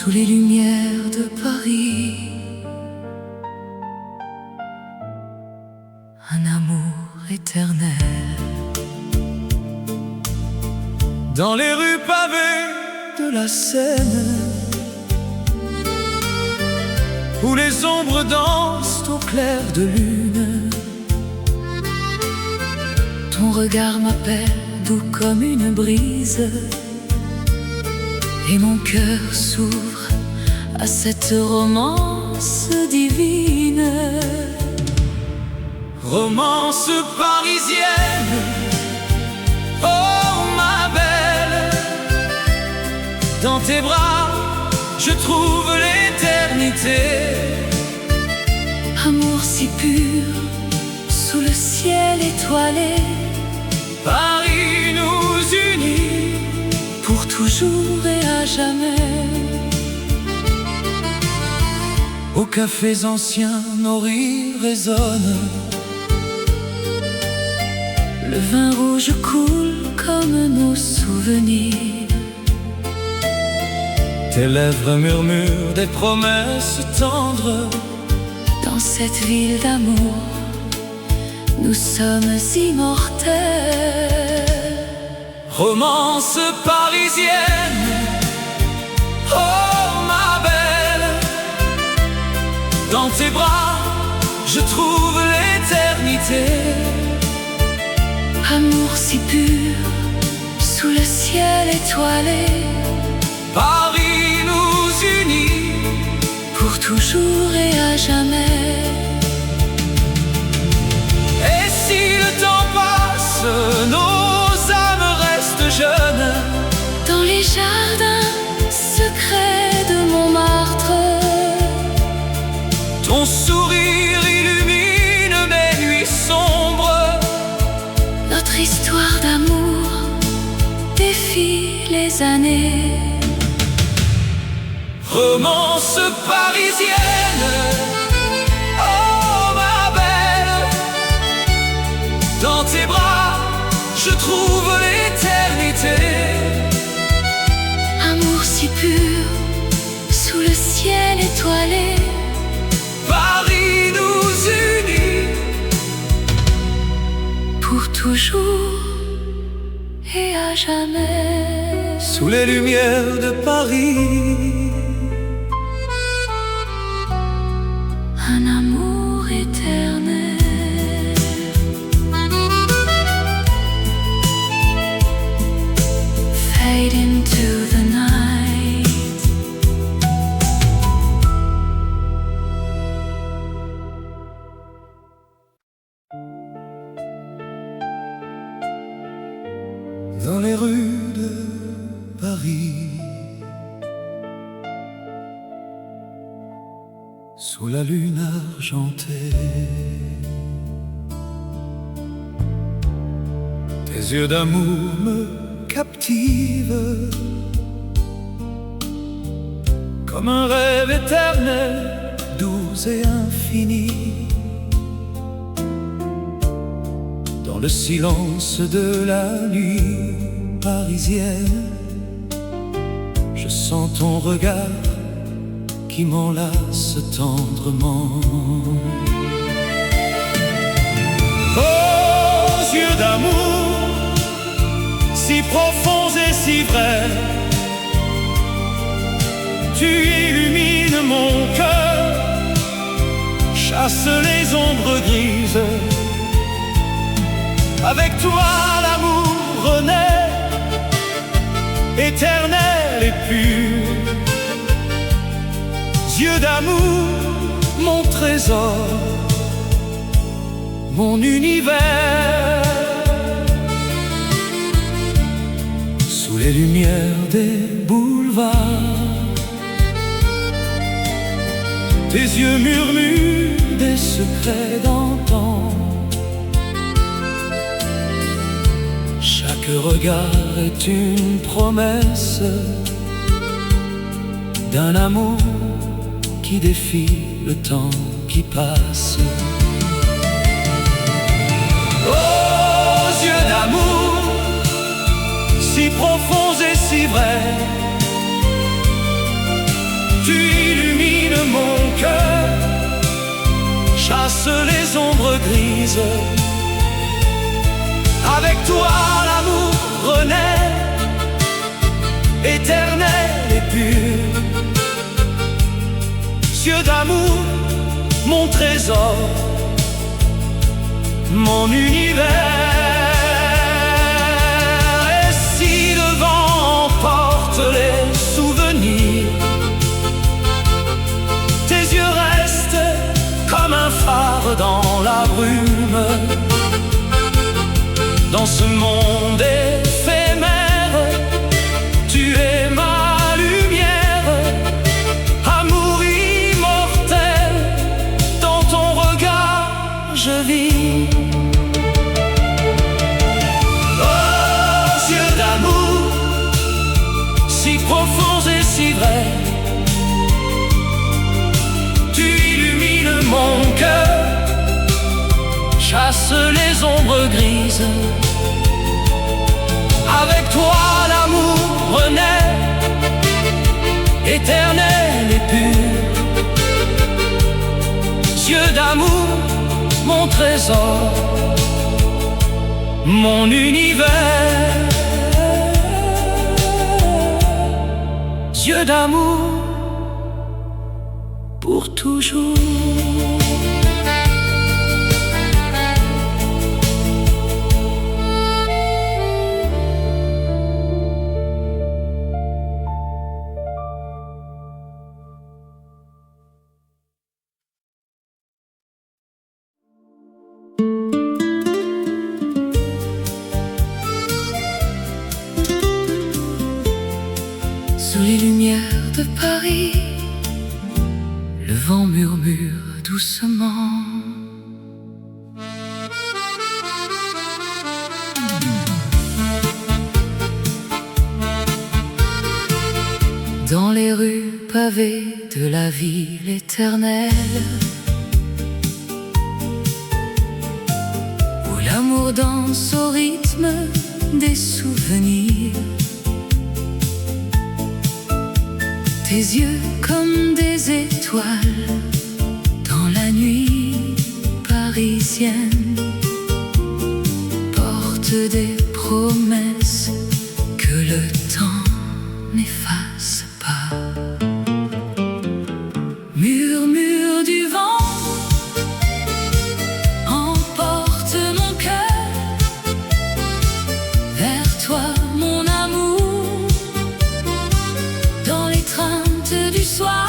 sous les lumières de Paris. Un amour éternel dans les rues pavées de la Seine, où les ombres dansent au clair de lune. Ton regard m'appelle doux comme une brise, et mon cœur s'ouvre à cette romance divine. Romance parisienne, oh ma belle, dans tes bras je trouve l'éternité. Amour si pur, sous le ciel étoilé, Paris nous unit pour toujours et à jamais. Aux cafés anciens, nos rires résonnent. Le vin rouge coule comme nos souvenirs. Tes lèvres murmurent des promesses tendres. Dans cette ville d'amour, nous sommes immortels. Romance parisienne, oh ma belle, dans tes bras je trouve l'éternité. Amour si pur, sous le ciel étoilé, Paris nous unit pour toujours et à jamais. Et si le temps passe, nos âmes restent jeunes. Dans les jardins secrets de Montmartre, ton sourire illumine mes nuits sombres. notre histoire d'amour défie les années. Romance parisienne, oh ma belle, dans tes bras je trouve l'éternité. Amour si pur, sous le ciel étoilé, Paris nous unit pour toujours et à jamais. sous les lumières de Paris. Un amour éternel. Fade into the night. Dans les rues de Paris, sous la lune argentée, tes yeux d'amour me captivent, comme un rêve éternel, doux et infini. Dans le silence de la nuit parisienne, je sens ton regard qui m'enlace tendrement. Oh, yeux d'amour, si profonds et si vrais, tu illumines mon cœur, chasse les ombres grises. Avec toi l'amour renaît, éternel et pur. Yeux d'amour, mon trésor, mon univers. Sous les lumières des boulevards, tes yeux murmurent des secrets d'antan. Chaque regard est une promesse d'un amour qui défie le temps qui passe. Oh, yeux d'amour, si profonds et si vrais, Tu illumines mon cœur, chasse les ombres grises. Avec toi l'amour renaît, éternel et pur. Yeux d'amour, mon trésor, mon univers. Et si le vent emporte les souvenirs, tes yeux restent comme un phare dans la brume. Dans ce monde éphémère, tu es ma lumière, amour immortel, dans ton regard je vis. Oh, yeux d'amour, si profonds et si vrais, tu illumines mon cœur, chasse les ombres grises. Avec toi l'amour renaît, éternel et pur. Yeux d'amour, mon trésor, mon univers. Yeux d'amour pour toujours. Sous les lumières de Paris, le vent murmure doucement. Dans les rues pavées de la ville éternelle, où l'amour danse au rythme des souvenirs. Tes yeux comme des étoiles dans la nuit parisienne portent des promesses que le temps n'efface pas. Murmure du vent emporte mon cœur vers toi, mon amour, dans les treintes du soir.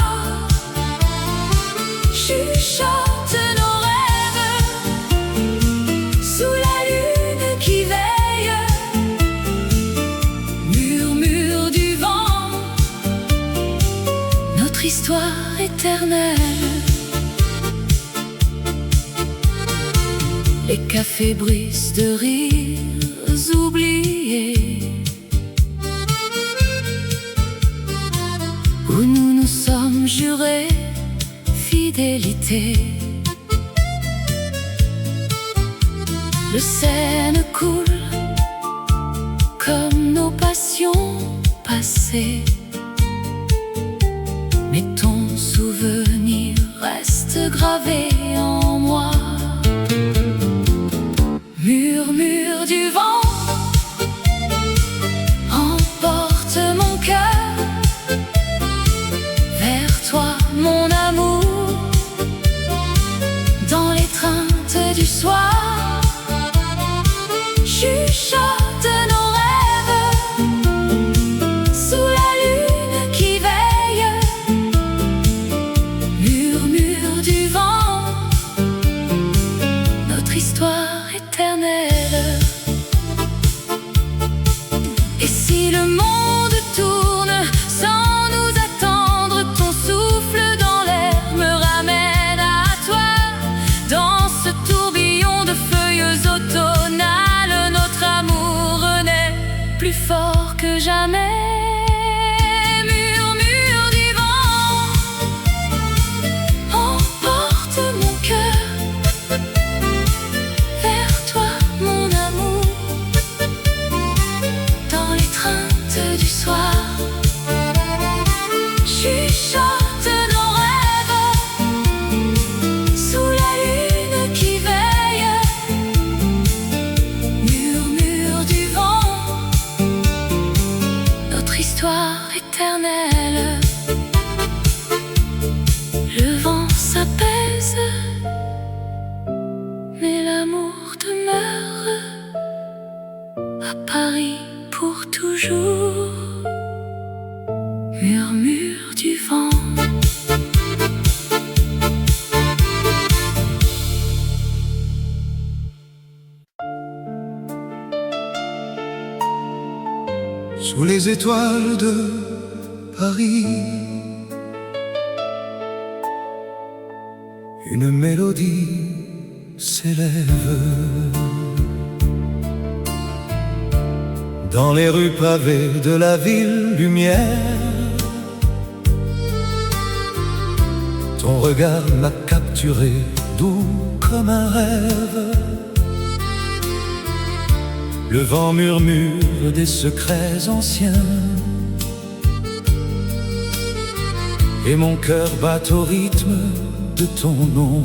Chuchote nos rêves sous la lune qui veille. Murmure du vent, notre histoire éternelle. Les cafés bruissent de rires oubliés, où nous nous sommes jurés fidélité. Le Seine coule comme nos passions passées, mais ton souvenir reste gravé en moi. Murmure du vent emporte mon cœur vers toi, mon amour, dans les treintes du soir. Chuchote nos rêves sous la lune qui veille. Murmure du vent, notre histoire éternelle. Et si le monde tourne sans nous attendre, ton souffle dans l'air me ramène à toi. Dans ce tourbillon de feuilles automnales, notre amour renaît plus fort que jamais. Murmure du vent emporte mon cœur vers toi, mon amour. sous les étoiles de Paris. Une mélodie s'élève dans les rues pavées de la ville lumière. Ton regard m'a capturé, doux comme un rêve. Le vent murmure des secrets anciens et mon cœur bat au rythme de ton nom.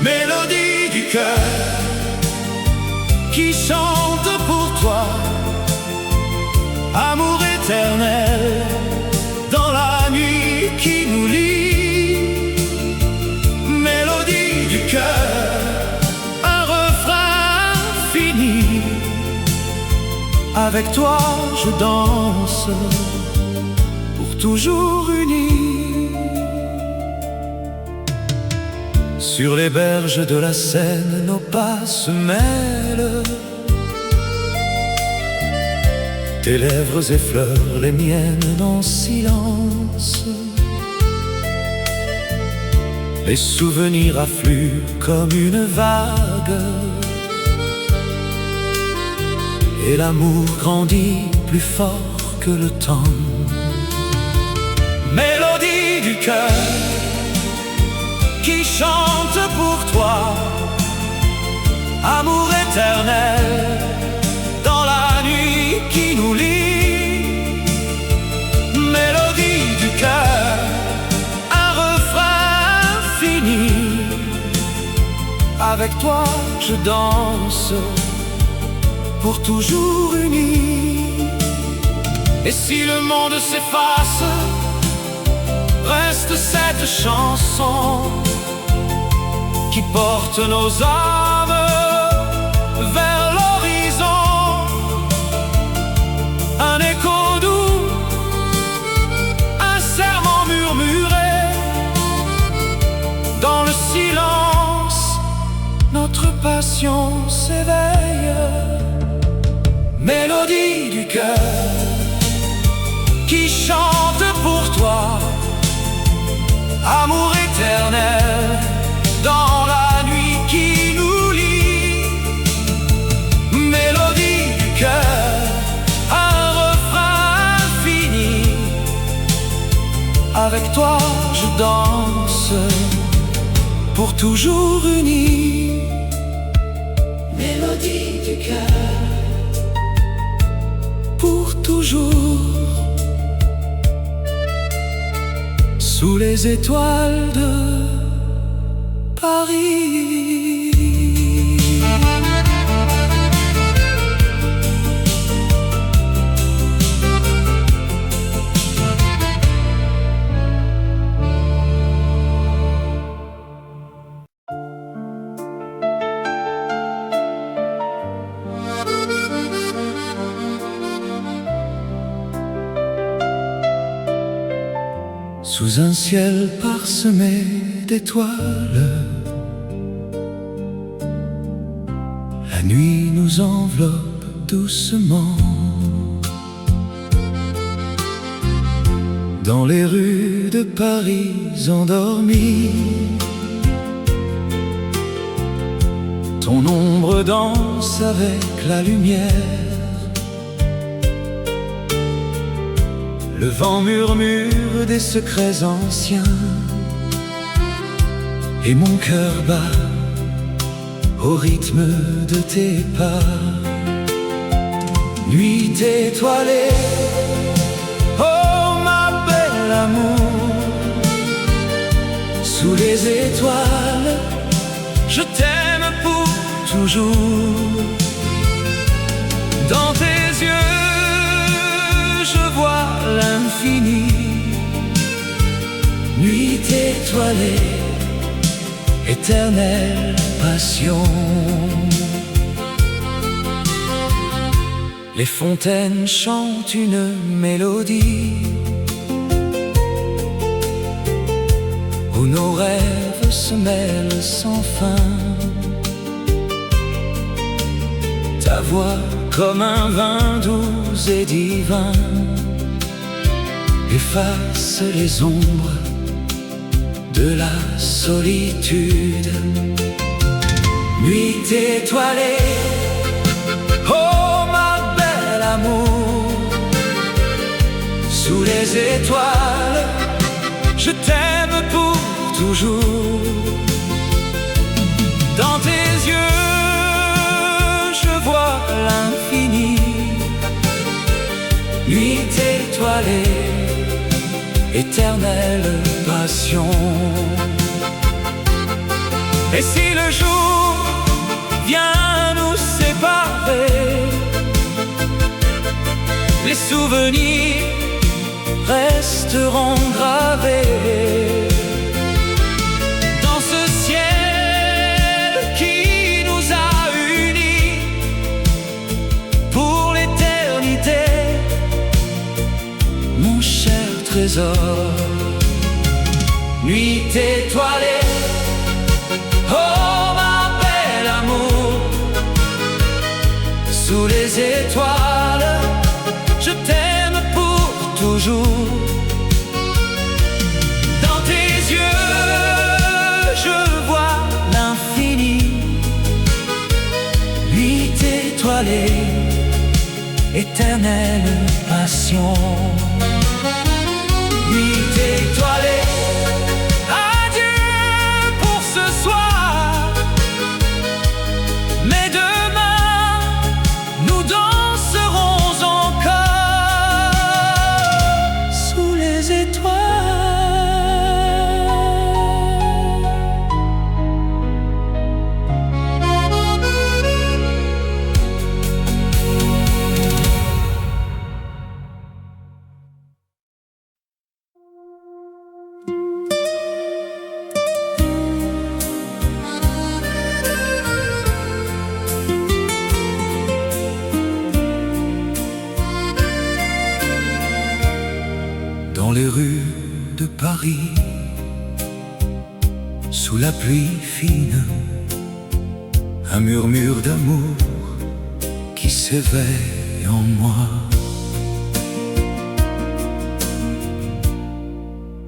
Mélodie du cœur qui chante pour toi, amour éternel dans la nuit qui nous lie. Mélodie du cœur, un refrain fini. Avec toi je danse, pour toujours unis. Sur les berges de la Seine, nos pas se mêlent. Tes lèvres effleurent les miennes en silence. Les souvenirs affluent comme une vague, et l'amour grandit plus fort que le temps. Mélodie du cœur qui chante pour toi, amour éternel dans la nuit qui nous lie. Mélodie du cœur, un refrain fini. Avec toi je danse, pour toujours unis. Et si le monde s'efface, reste cette chanson qui porte nos âmes vers l'horizon. Un écho doux, un serment murmuré. Dans le silence, notre passion s'éveille. Mélodie du cœur qui chante pour toi, amour éternel dans la nuit qui nous lie. Mélodie du cœur, un refrain fini. Avec toi je danse, pour toujours unis. Mélodie du cœur, pour toujours, sous les étoiles de Paris. Sous un ciel parsemé d'étoiles, la nuit nous enveloppe doucement. Dans les rues de Paris endormies, ton ombre danse avec la lumière. Le vent murmure des secrets anciens, et mon cœur bat au rythme de tes pas. Nuit étoilée, oh ma belle amour, sous les étoiles, je t'aime pour toujours. Dans tes yeux, je vois l'infini. Nuit étoilée, éternelle passion. Les fontaines chantent une mélodie où nos rêves se mêlent sans fin. Ta voix comme un vin doux et divin, efface les ombres de la solitude. Nuit étoilée, oh ma belle amour, sous les étoiles, je t'aime pour toujours. Dans tes yeux, je vois l'infini. Nuit étoilée, éternelle passion. Et si le jour vient nous séparer, les souvenirs resteront gravés dans ce ciel qui nous a unis pour l'éternité, mon cher trésor. Nuit étoilée, oh ma belle amour, sous les étoiles, je t'aime pour toujours. Dans tes yeux, je vois l'infini. Nuit étoilée, éternelle passion. Nuit étoilée, adieu pour ce soir, mais demain nous danserons encore sous les étoiles. Dans les rues de Paris, sous la pluie fine, un murmure d'amour qui s'éveille en moi.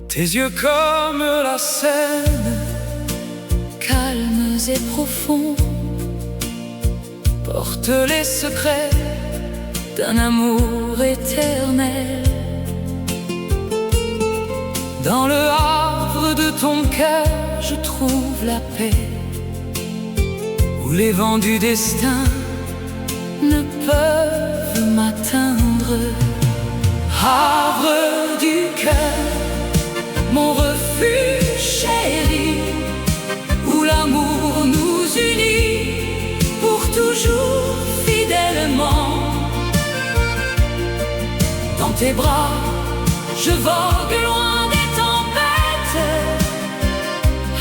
Tes yeux comme la Seine, calmes et profonds, portent les secrets d'un amour éternel. Dans le havre de ton cœur, je trouve la paix, où les vents du destin ne peuvent m'atteindre. Havre du cœur, mon refuge chéri, où l'amour nous unit pour toujours fidèlement. Dans tes bras, je vogue loin des tempêtes.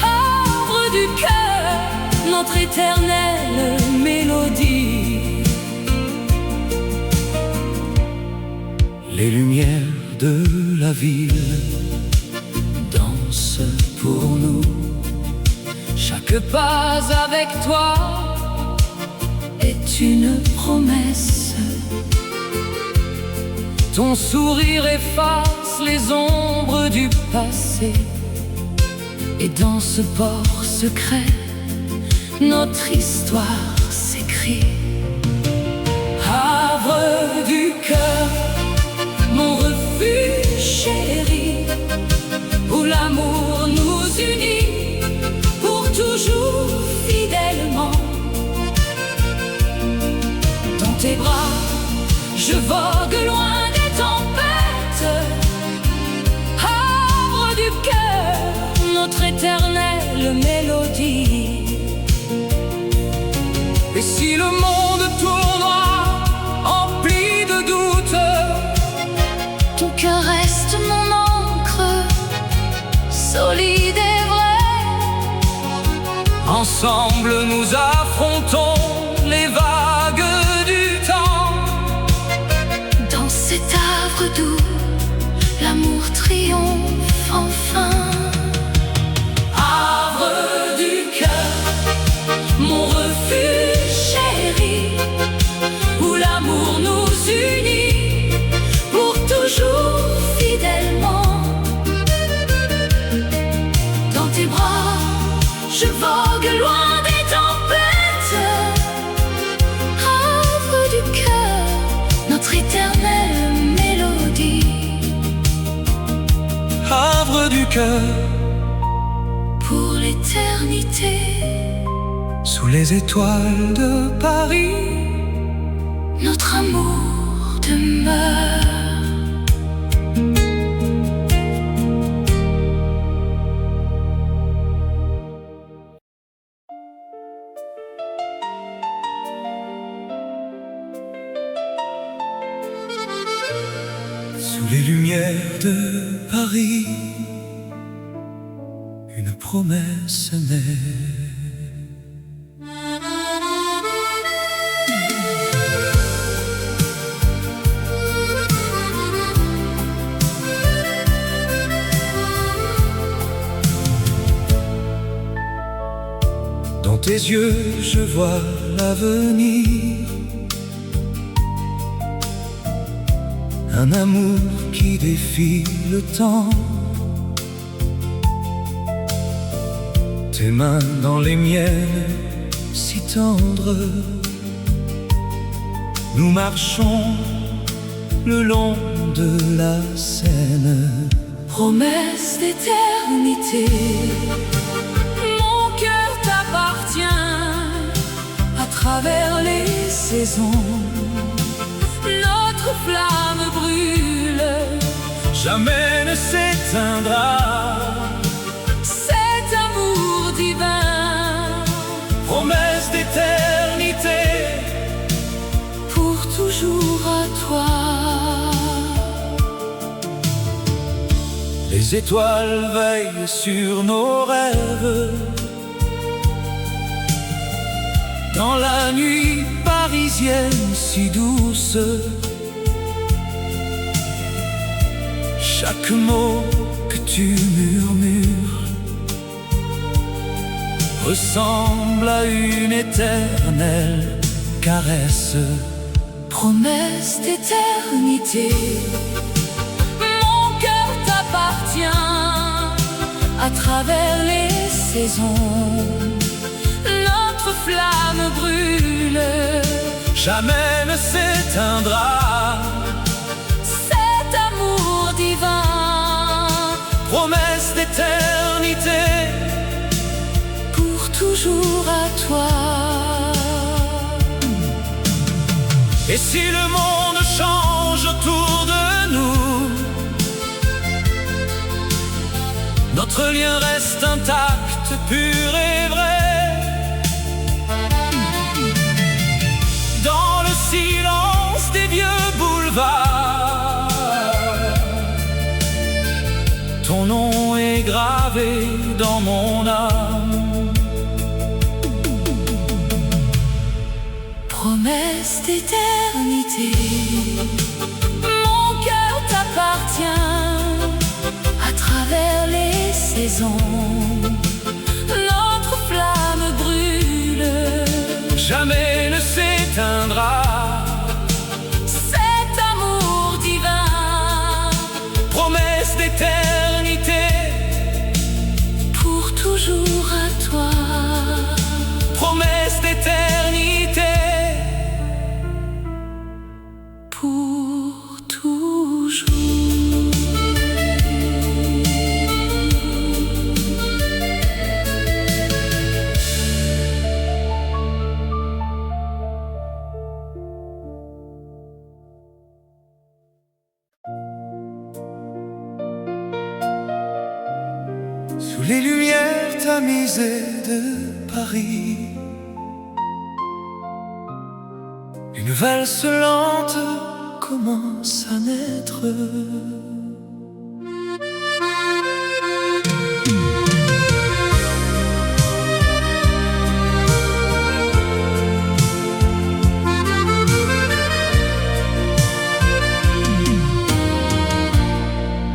Havre du cœur, notre éternelle mélodie. les lumières de la ville dansent pour nous. Chaque pas avec toi est une promesse. Ton sourire efface les ombres du passé. Et dans ce port secret, notre histoire s'écrit. Havre du cœur, mon refuge chéri, où l'amour nous unit pour toujours fidèlement. Dans tes bras, je vogue loin des tempêtes. Havre du cœur, notre éternelle mélodie. Et si le monde tournoie, empli de doutes, ton cœur reste mon encre, solide et vrai. ensemble nous affrontons les vagues du temps. Dans cet havre doux, l'amour triomphe enfin. Havre du cœur, Mon refuge chéri, où l'amour vogue loin des tempêtes. Havre du cœur, notre éternelle mélodie. Havre du cœur, Pour l'éternité, sous les étoiles de Paris, notre amour demeure. Sous les lumières de Paris, une promesse naît. Dans tes yeux, je vois l'avenir. Un amour qui défie le temps. Tes mains dans les miennes, si tendres. Nous marchons le long de la Seine. Promesse d'éternité, mon cœur t'appartient à travers les saisons. Notre flamme brûle, Jamais ne s'éteindra. cet amour divin, Promesse d'éternité. pour toujours à toi. Les étoiles veillent sur nos rêves. Dans la nuit parisienne si douce, chaque mot que tu murmures ressemble à une éternelle caresse. Promesse d'éternité, mon cœur t'appartient à travers les saisons. Notre flamme brûle, Jamais ne s'éteindra. cet amour divin, Promesse d'éternité. pour toujours à toi. Et si le monde change autour de nous, notre lien reste intact, pur et vrai. Dans le silence des vieux boulevards, ton nom est gravé dans mon âme. Promesse d'éternité, mon cœur t'appartient à travers les saisons. Notre flamme brûle, Jamais ne s'éteindra. cet amour divin, Promesse d'éternité. pour toujours à toi. Promesse d'éternité. Pour toujours. Sous les lumières tamisées de Paris, une valse lente commence à naître.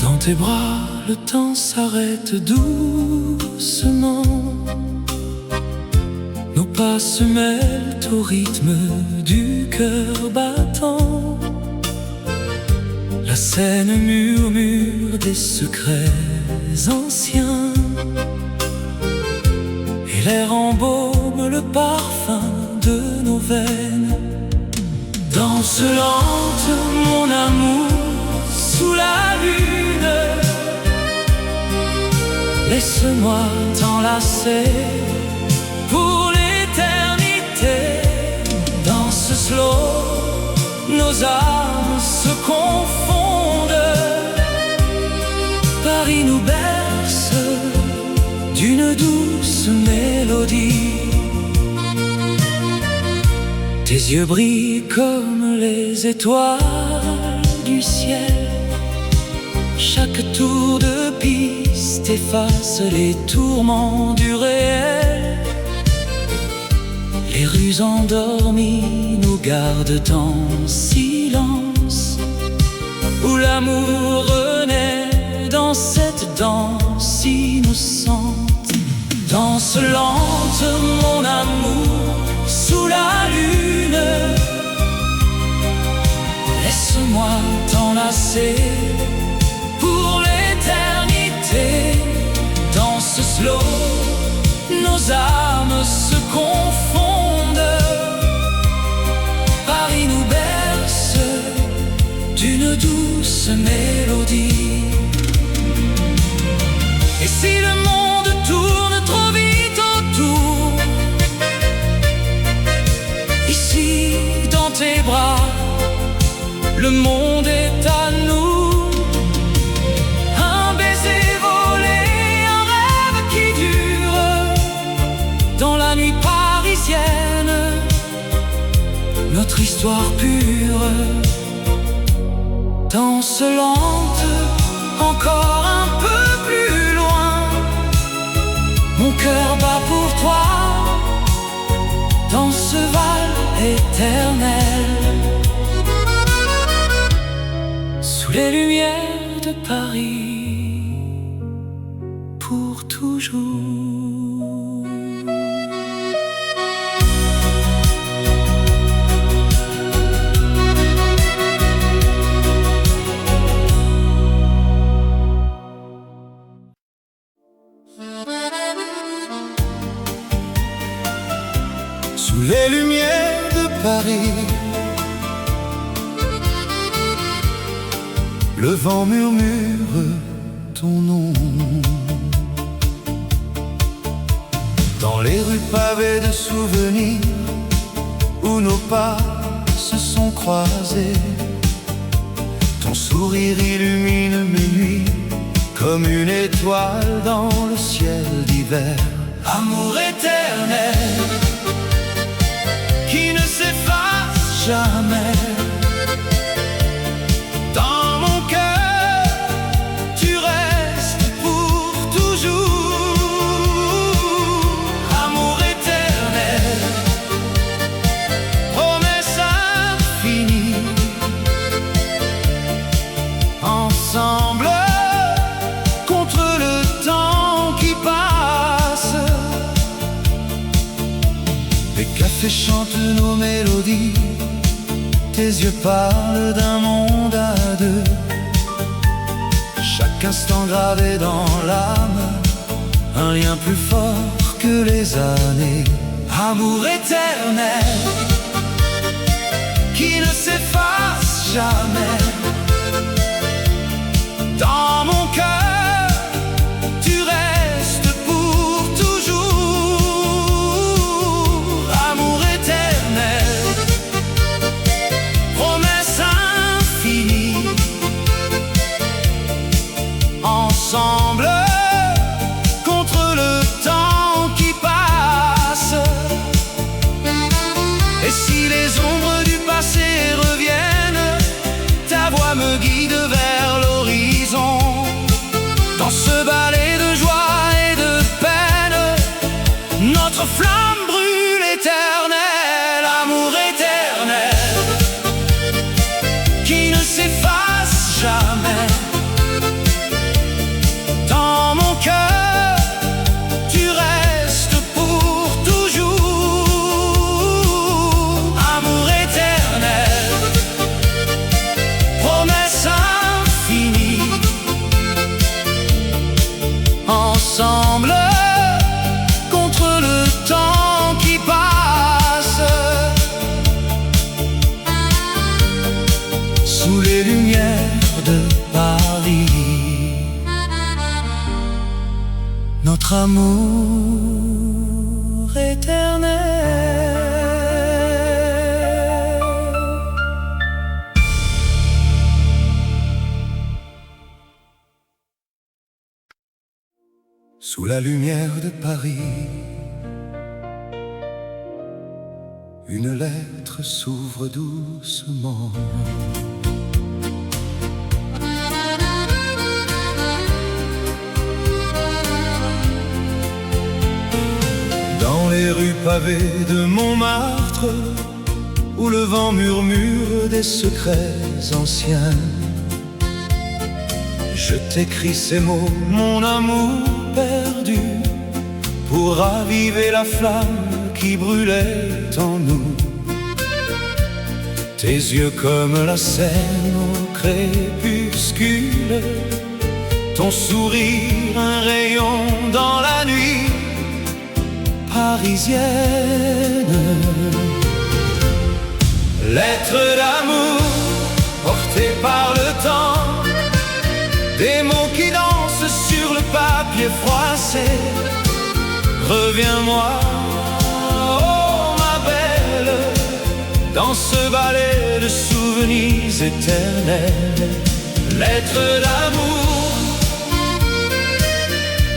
Dans tes bras, le temps s'arrête doucement. Nos pas se mêlent au rythme du cœur battant. La Seine murmure des secrets anciens, et L'air embaume le parfum de nos veines. Danse lente, mon amour, sous la lune. Laisse-moi t'enlacer pour l'éternité. Danse slow, nos âmes se confondent. Paris nous berce d'une douce mélodie. Tes yeux brillent comme les étoiles du ciel. Chaque tour de piste efface les tourments du réel. Les rues endormies nous gardent en silence, où l'amour renaît dans cette danse innocente. Danse lente, mon amour, sous la lune. Laisse-moi t'enlacer pour l'éternité. Danse slow, nos âmes se confondent. Paris nous berce d'une douce mélodie. Et si le monde tourne trop vite autour, ici dans tes bras, le monde est à nous. Un baiser volé, un rêve qui dure dans la nuit parisienne, notre histoire pure. Danse lente, encore un peu plus loin. Mon cœur bat pour toi dans ce val éternel, sous les lumières de Paris, pour toujours. Sous les lumières de Paris, le vent murmure ton nom. Dans les rues pavées de souvenirs, où nos pas se sont croisés, ton sourire illumine mes nuits comme une étoile dans le ciel d'hiver. Amour éternel qui ne s'efface jamais. Dans mon cœur, tu restes pour toujours. Amour éternel, promesse infinie. Ensemble, contre le temps qui passe. Les cafés chantent nos mélodies, tes yeux parlent d'un monde à deux. Chaque instant gravé dans l'âme, un lien plus fort que les années. amour éternel qui ne s'efface jamais. Dans mon cœur, tu restes pour toujours. Amour éternel, promesse infinie. Ensemble, contre le temps qui passe. Et si les ombres du passé reviennent, ta voix me guide vers l'horizon. Dans ce ballet de joie et de peine, notre flamme brûle éternelle. Amour éternel qui ne s'efface jamais. Dans mon cœur, tu restes pour toujours. Amour éternel, promesse infinie. Ensemble, contre le notre amour éternel. Sous la lumière de Paris, une lettre s'ouvre doucement. Dans les rues pavées de Montmartre, où le vent murmure des secrets anciens, je t'écris ces mots, mon amour perdu, pour raviver la flamme qui brûlait en nous. Tes yeux comme la Seine au crépuscule, ton sourire un rayon dans la nuit parisienne. Lettre d'amour portée par le temps, des mots qui dansent sur le papier froissé. Reviens-moi, oh ma belle, dans ce ballet de souvenirs éternels. Lettre d'amour,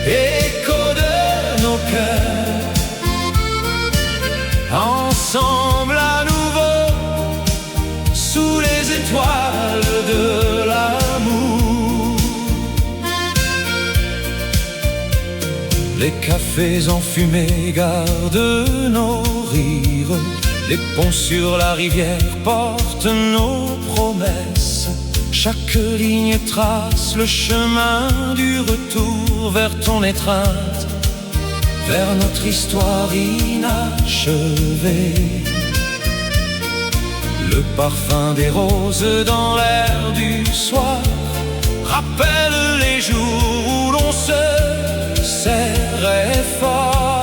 écho de nos cœurs, ensemble à nouveau, sous les étoiles de l'amour. Les cafés enfumés gardent nos rires, les ponts sur la rivière portent nos promesses. Chaque ligne trace le chemin du retour vers ton étreinte, vers notre histoire inachevée. Le parfum des roses dans l'air du soir rappelle les jours où l'on se serrait fort.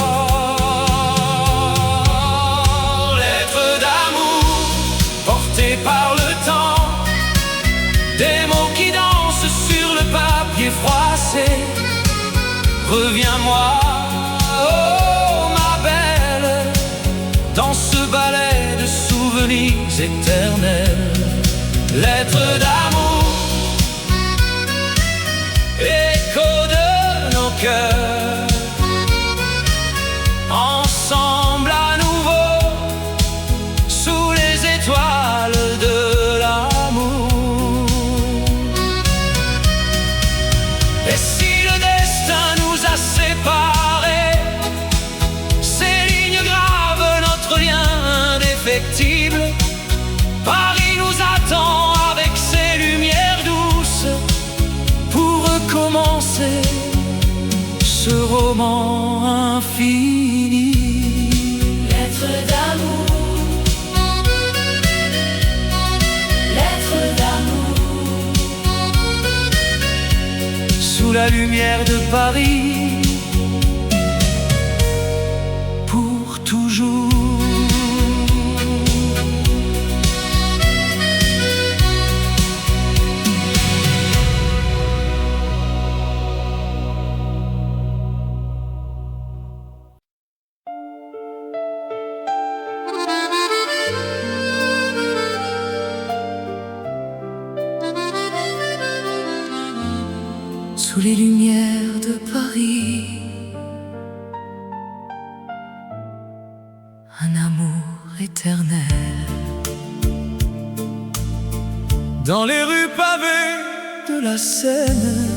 Lettre d'amour portée par le temps, des mots qui dansent sur le papier froissé. Reviens-moi, oh ma belle, dans ce ballet de souvenirs éternels. Lettre d'amour, écho de nos cœurs, ensemble à nouveau, sous les étoiles de l'amour. Et si le destin nous a séparés, ces lignes gravent notre lien indéfectible. Paris nous attend avec ses lumières douces pour recommencer ce roman infini. Lettre d'amour, lettre d'amour, Sous la lumière de Paris, pour toujours. Sous les lumières de Paris, un amour éternel. Dans les rues pavées de la Seine,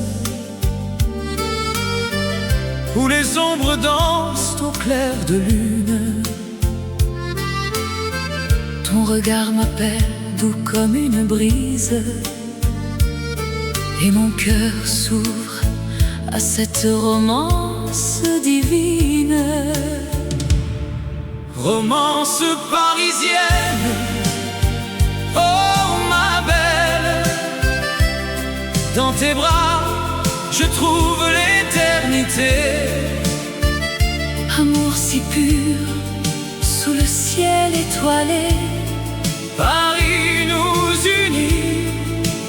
où les ombres dansent au clair de lune, ton regard m'appelle doux comme une brise, et mon cœur s'ouvre à cette romance divine. Romance parisienne, oh ma belle, dans tes bras je trouve l'éternité. Amour si pur, sous le ciel étoilé, Paris nous unit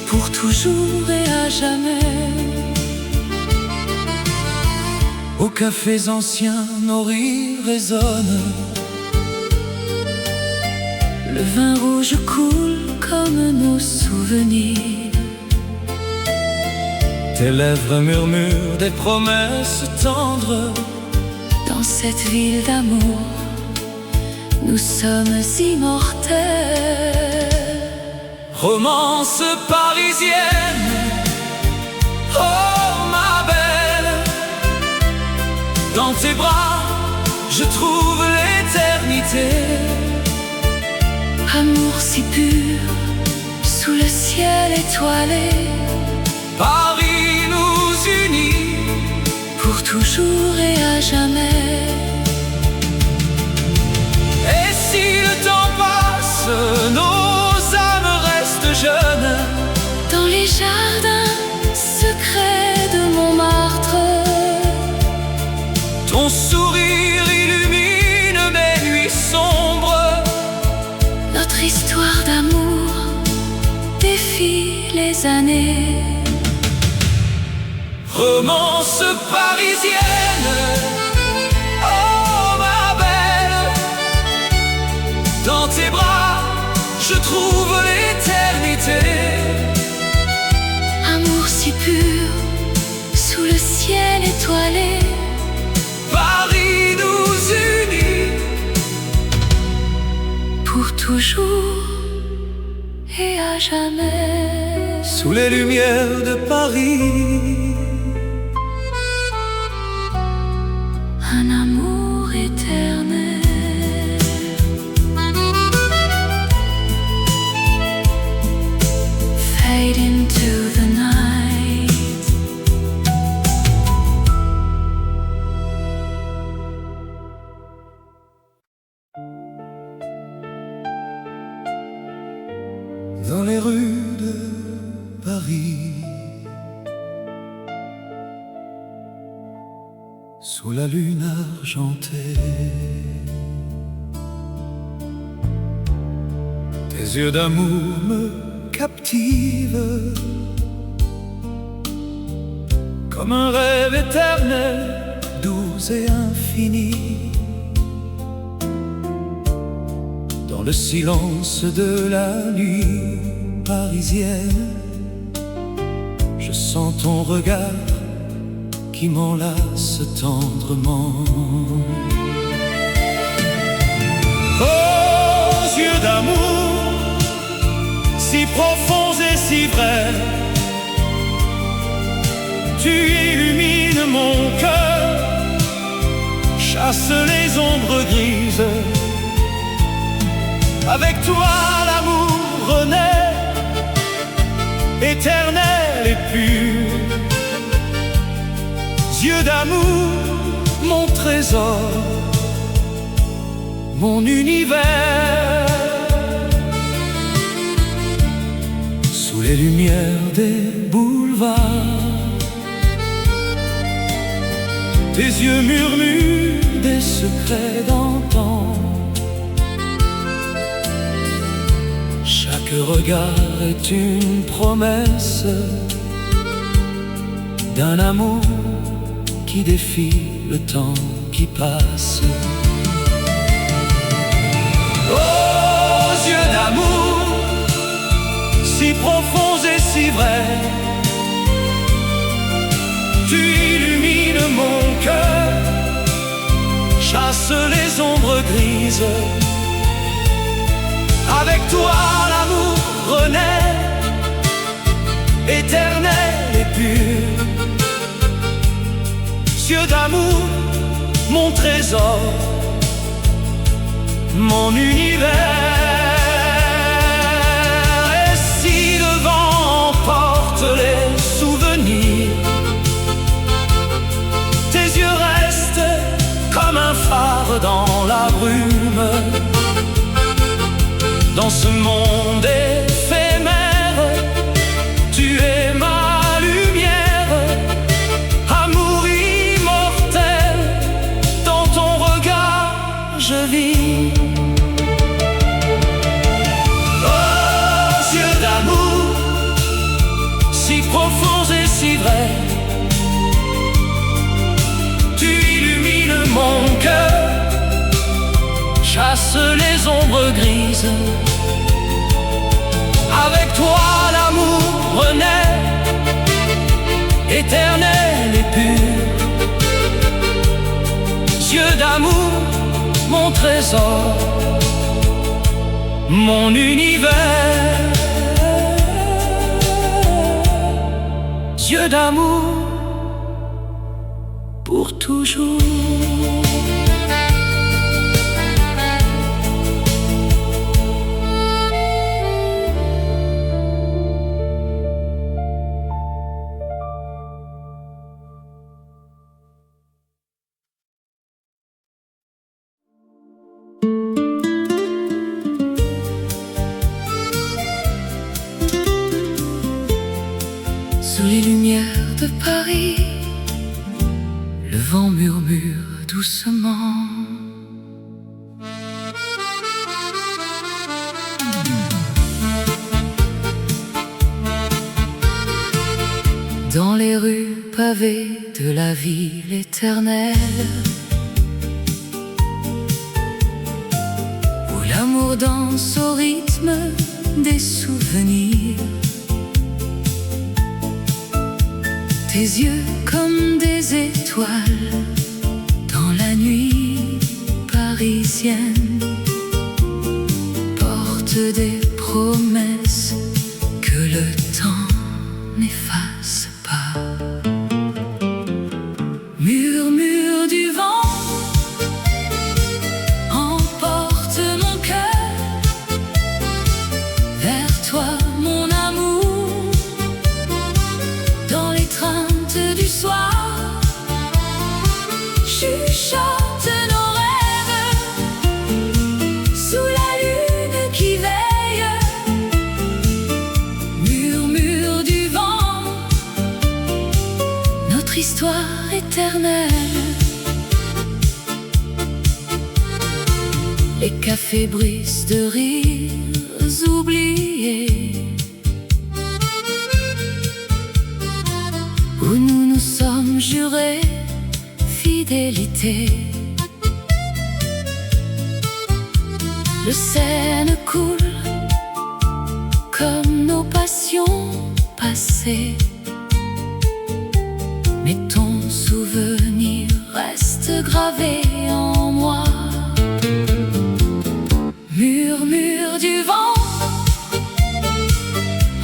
pour toujours et à jamais. Aux cafés anciens, nos rires résonnent. Le vin rouge coule comme nos souvenirs. Tes lèvres murmurent des promesses tendres. Dans cette ville d'amour, nous sommes immortels. Romance parisienne, oh ma belle, dans tes bras je trouve l'éternité. Amour si pur, sous le ciel étoilé, Paris nous unit pour toujours et à jamais. Et si le temps passe, nos âmes restent jeunes. Dans les jardins secrets de Montmartre, Ton sourire illumine mes nuits sombres. notre histoire d'amour défie les années. Romance parisienne, oh ma belle, dans tes bras je trouve l'éternité. Amour si pur, sous le ciel étoilé, Paris nous unit pour toujours et à jamais. sous les lumières de Paris. Un amour éternel. Fade into the night. Dans les rues de Paris, sous la lune argentée, tes yeux d'amour me captivent comme un rêve éternel, doux et infini. Dans le silence de la nuit parisienne, je sens ton regard qui m'enlace tendrement. Aux yeux d'amour, si profonds et si vrais, tu illumines mon cœur, chasse les ombres grises. Avec toi l'amour renaît, éternel et pur. Yeux d'amour, mon trésor, mon univers. Sous les lumières des boulevards, tes yeux murmurent des secrets d'antan. Chaque regard est une promesse d'un amour qui défie le temps qui passe. Aux yeux d'amour, si profonds et si vrais, tu illumines mon cœur, chasse les ombres grises. Avec toi l'amour renaît, éternel et pur. Yeux d'amour, mon trésor, mon univers. Et si le vent emporte les souvenirs, tes yeux restent comme un phare dans la brume. Dans ce monde éphémère, tu es ma lumière, amour immortel, dans ton regard je vis. Aux yeux d'amour, si profonds et si vrais, tu mon cœur chasse les ombres grises. Avec toi l'amour renaît, éternel et pur. Yeux d'amour, mon trésor, mon univers. Yeux d'amour pour toujours. Sous les lumières de Paris, le vent murmure doucement. Dans les rues pavées de la ville éternelle, où l'amour danse au rythme des souvenirs. Tes yeux comme des étoiles dans la nuit parisienne portent des promesses que le temps n'efface pas. Murmure du vent emporte mon cœur vers toi, mon amour, dans l'étreinte du soir. Chuchote nos rêves sous la lune qui veille. Murmure du vent, notre histoire éternelle. Les cafés brisent de rires oubliés, où nous nous sommes jurés fidélité. Le Seine coule comme nos passions passées, mais ton souvenir reste gravé en moi. Murmure du vent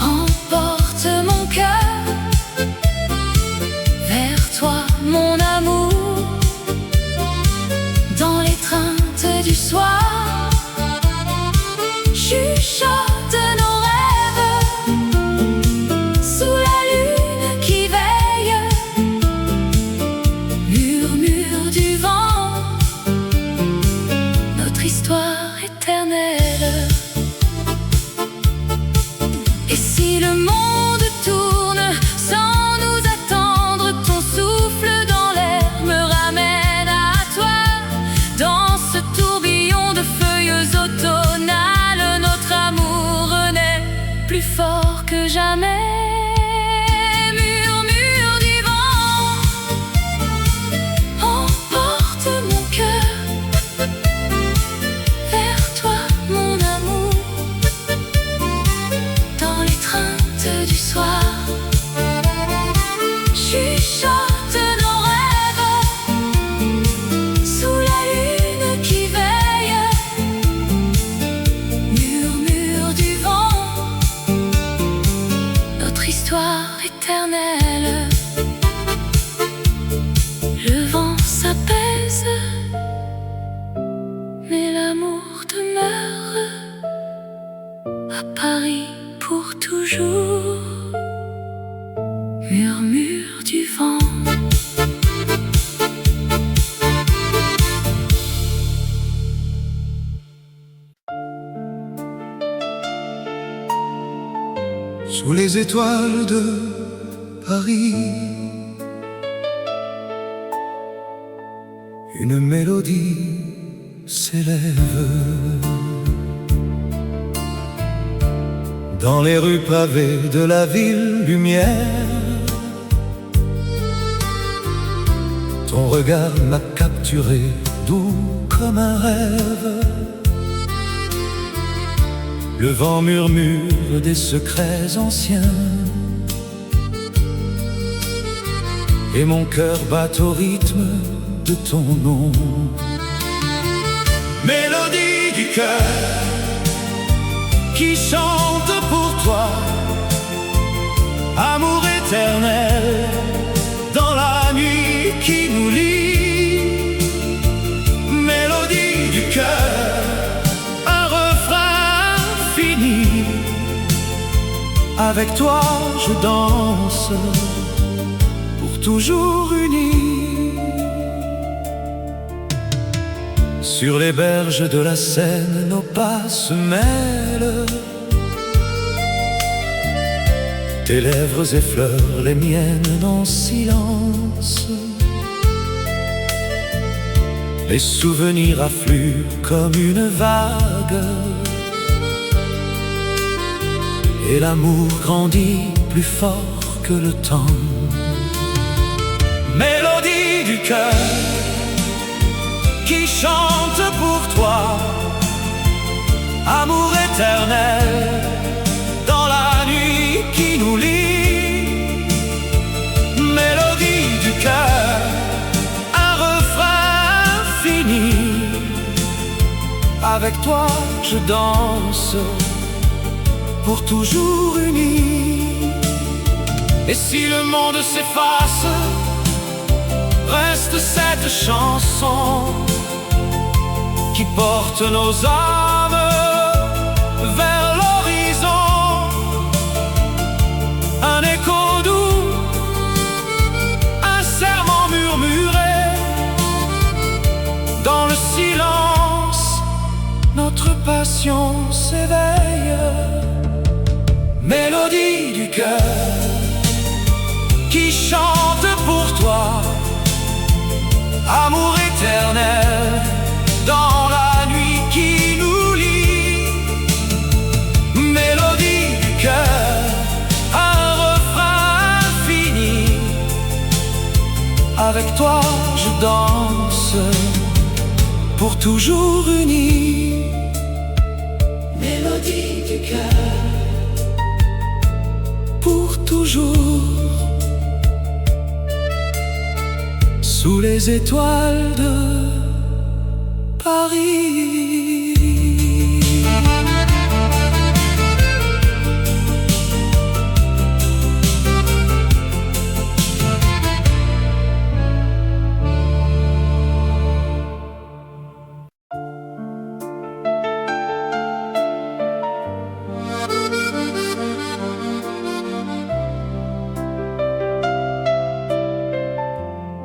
emporte mon cœur vers toi, mon amour, dans l'étreinte du soir. Chuchote nos rêves sous la lune qui veille. Murmure du vent, notre histoire éternelle. Et si le monde tourne sans nous attendre, ton souffle dans l'air me ramène à toi. Dans ce tourbillon de feuilles automnales, notre amour renaît plus fort que jamais. Murmure du vent emporte mon cœur vers toi, mon amour, dans l'étreinte du soir. Chuchote nos rêves sous la lune qui veille. Murmure du vent, notre histoire éternelle. Le vent s'apaise, mais l'amour demeure à Paris pour toujours. Murmure du vent. Sous les étoiles de Paris, une mélodie s'élève. Dans les rues pavées de la ville lumière, Ton regard m'a capturé, doux comme un rêve. Le vent murmure des secrets anciens, et mon cœur bat au rythme de ton nom. Mélodie du cœur qui chante pour toi, amour éternel dans la nuit qui nous lie. Mélodie du cœur, un refrain fini. Avec toi je danse, pour toujours unis. Sur les berges de la Seine, nos pas se mêlent. Tes lèvres effleurent les miennes en silence. Les souvenirs affluent comme une vague, et l'amour grandit plus fort que le temps. Mélodie du cœur qui chante pour toi, amour éternel dans la nuit qui nous lie. Mélodie du cœur, un refrain fini. Avec toi je danse, pour toujours unis. Et si le monde s'efface, reste cette chanson qui porte nos âmes vers l'horizon. Un écho doux, un serment murmuré. Dans le silence, notre passion s'éveille. Mélodie du cœur qui chante pour toi, amour éternel dans la nuit qui nous lie. Mélodie du cœur, un refrain fini. Avec toi je danse, pour toujours unis. Mélodie du cœur, pour toujours. Sous les étoiles de Paris.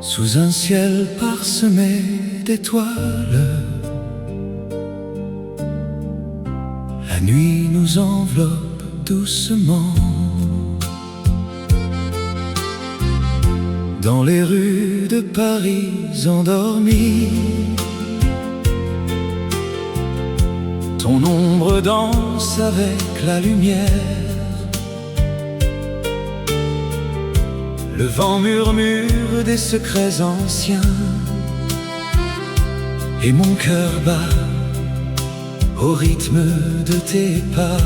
Sous un ciel parsemé d'étoiles, la nuit nous enveloppe doucement. Dans les rues de Paris endormies, ton ombre danse avec la lumière. Le vent murmure des secrets anciens, et mon cœur bat au rythme de tes pas.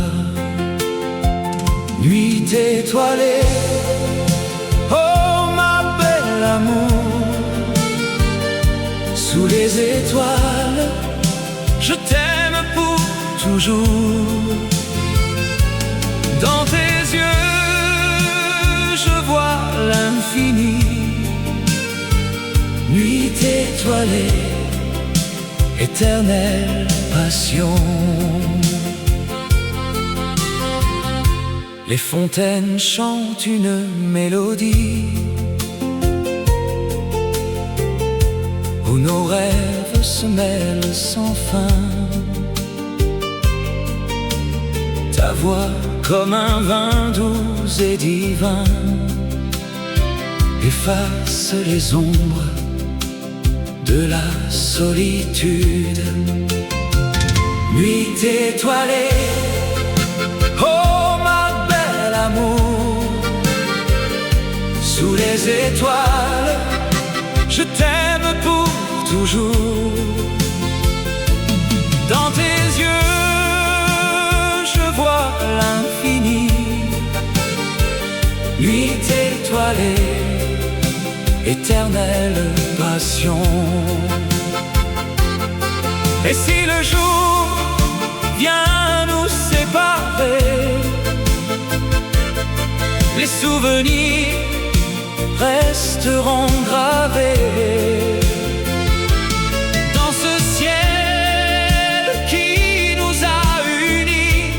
Nuit étoilée, oh ma belle amour, sous les étoiles, je t'aime pour toujours. Dans tes yeux, je vois l'infini. Nuit étoilée, éternelle passion. Les fontaines chantent une mélodie où nos rêves se mêlent sans fin. Ta voix comme un vin doux et divin efface les ombres de la solitude. Nuit étoilée, oh ma belle amour, sous les étoiles, je t'aime pour toujours. Dans tes yeux, je vois l'infini, nuit étoilée, éternelle passion. Et si le jour vient nous séparer, les souvenirs resteront gravés dans ce ciel qui nous a unis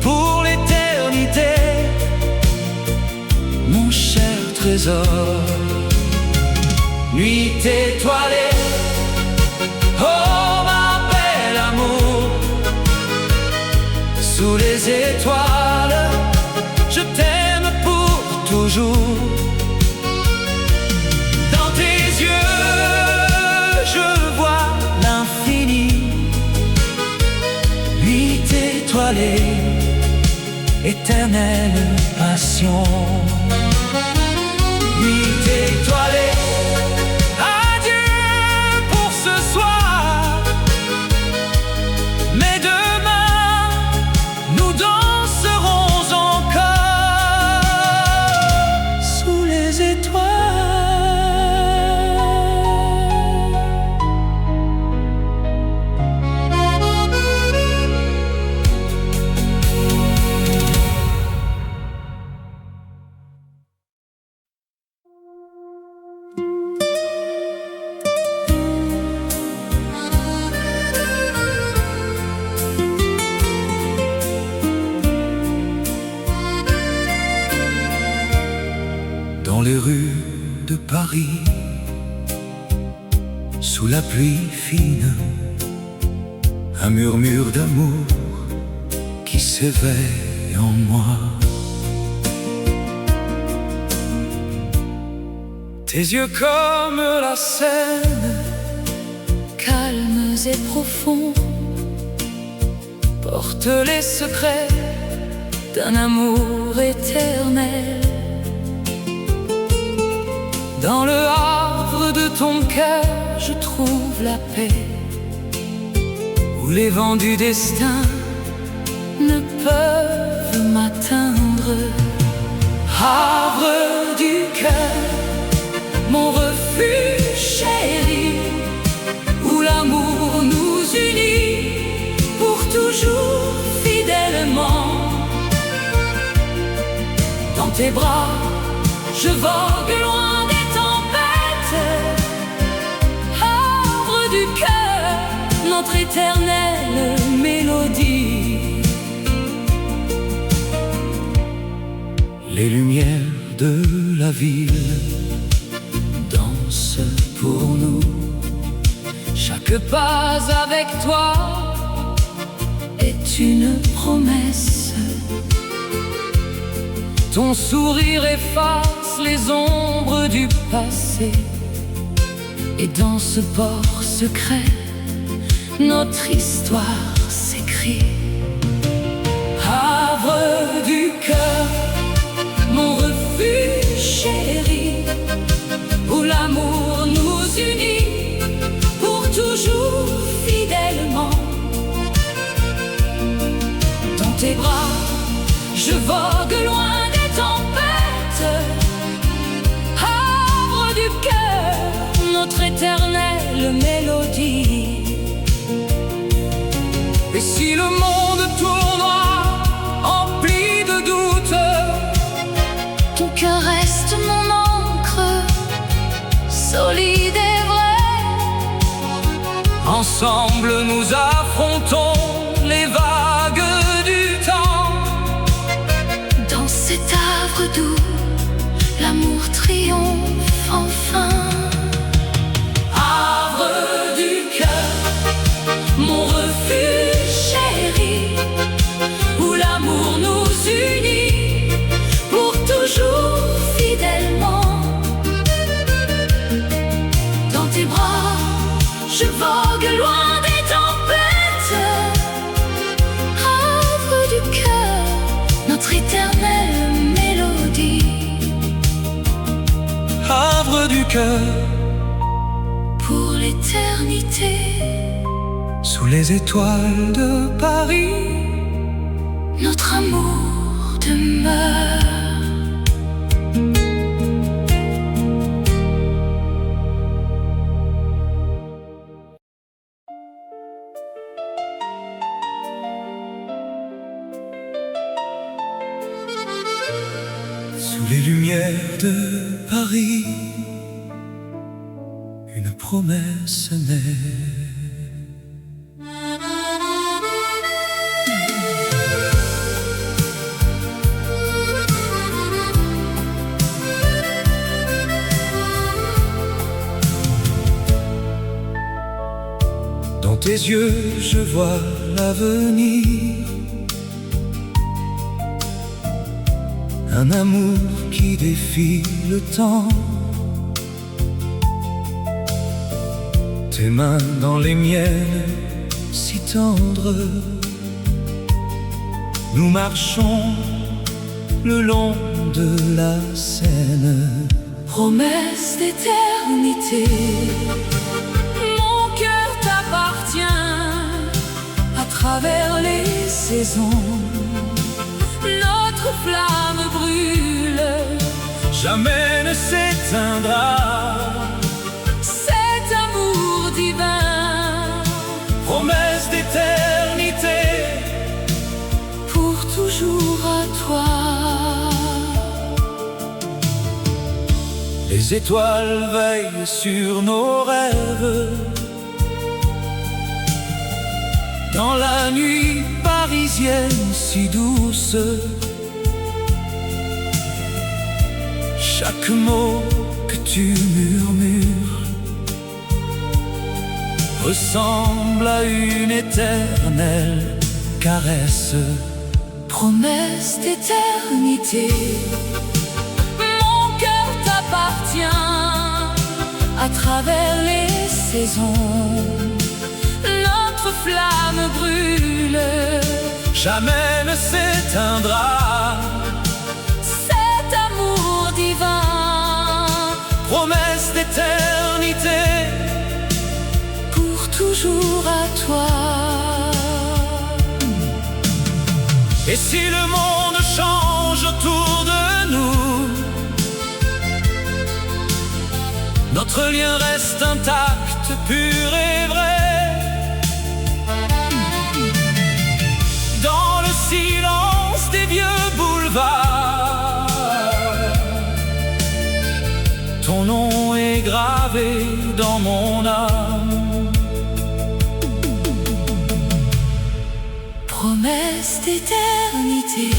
pour l'éternité, mon cher trésor. Nuit étoilée, oh ma belle amour, sous les étoiles, je t'aime pour toujours. Dans tes yeux, je vois l'infini, nuit étoilée, éternelle passion. Nuit étoilée, adieu pour ce soir, mais demain nous danserons encore sous les étoiles. Dans les rues de Paris, sous la pluie fine, un murmure d'amour qui s'éveille en moi. Tes yeux comme la Seine, Calmes et profonds, portent les secrets d'un amour éternel. Dans le havre de ton cœur, je trouve la paix, où les vents du destin ne peuvent m'atteindre. Havre du cœur, mon refuge chéri, où l'amour nous unit pour toujours fidèlement. Dans tes bras, je vogue loin des tempêtes. Havre du cœur, notre éternelle mélodie. les lumières de la ville dansent pour nous. Chaque pas avec toi est une promesse. Ton sourire efface les ombres du passé. Et dans ce port secret, notre histoire s'écrit. Havre du cœur, mon refuge chéri, où l'amour nous unit pour toujours fidèlement. Dans tes bras, je vogue loin des tempêtes. Havre du cœur, notre éternelle mélodie. Et si le monde tournera empli de doutes, ton cœur reste mon encre, solide et vrai. ensemble nous affrontons les vagues du temps. Dans cet havre doux, l'amour triomphe enfin. Havre Du cœur, mon refuge chéri, où l'amour nous unit pour toujours fidèlement. Dans tes bras, je vogue loin des tempêtes. Havre du cœur, notre éternelle mélodie. cœur pour l'éternité. sous les étoiles de Paris. Notre amour demeure. Sous les lumières de Paris, une promesse naît. Dans tes yeux, je vois l'avenir. Un amour qui défie le temps. Tes mains dans les miennes, si tendres. Nous marchons le long de la Seine. Promesse d'éternité. Mon cœur t'appartient à travers les saisons. Notre flamme brûle, Jamais ne s'éteindra. cet amour divin, Promesse d'éternité. pour toujours à toi. Les étoiles veillent sur nos rêves. Dans la nuit parisienne si douce, chaque mot que tu murmures ressemble à une éternelle caresse. Promesse d'éternité. Mon cœur t'appartient à travers les saisons. Notre flamme brûle, Jamais ne s'éteindra. cet amour divin, Promesse d'éternité. pour toujours à toi. Et si le monde change autour de nous, notre lien reste intact, pur et vrai. Dans le silence des vieux boulevards, ton nom est gravé dans mon âme. Promesse d'éternité.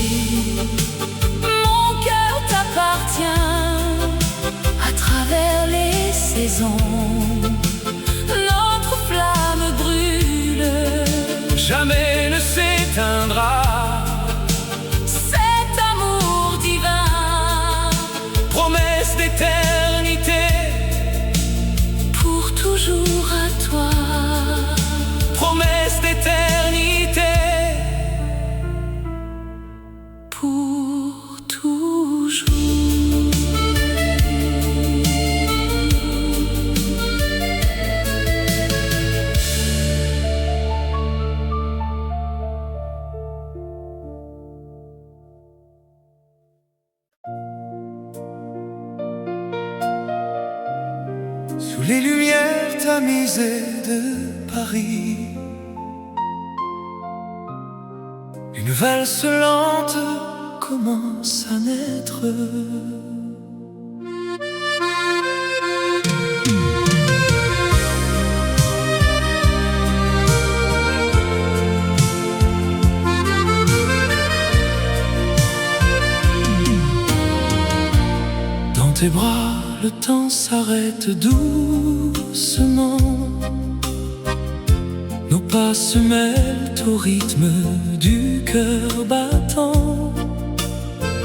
Mon cœur t'appartient à travers les saisons. Notre flamme brûle, Jamais ne s'éteindra. cet amour divin, Promesse d'éternité. pour toujours à toi. Promesse d'éternité. Pour toujours. Sous les lumières tamisées de Paris, une valse lente commence à naître. Dans tes bras, le temps s'arrête doucement. Nos pas se mêlent au rythme du cœur battant.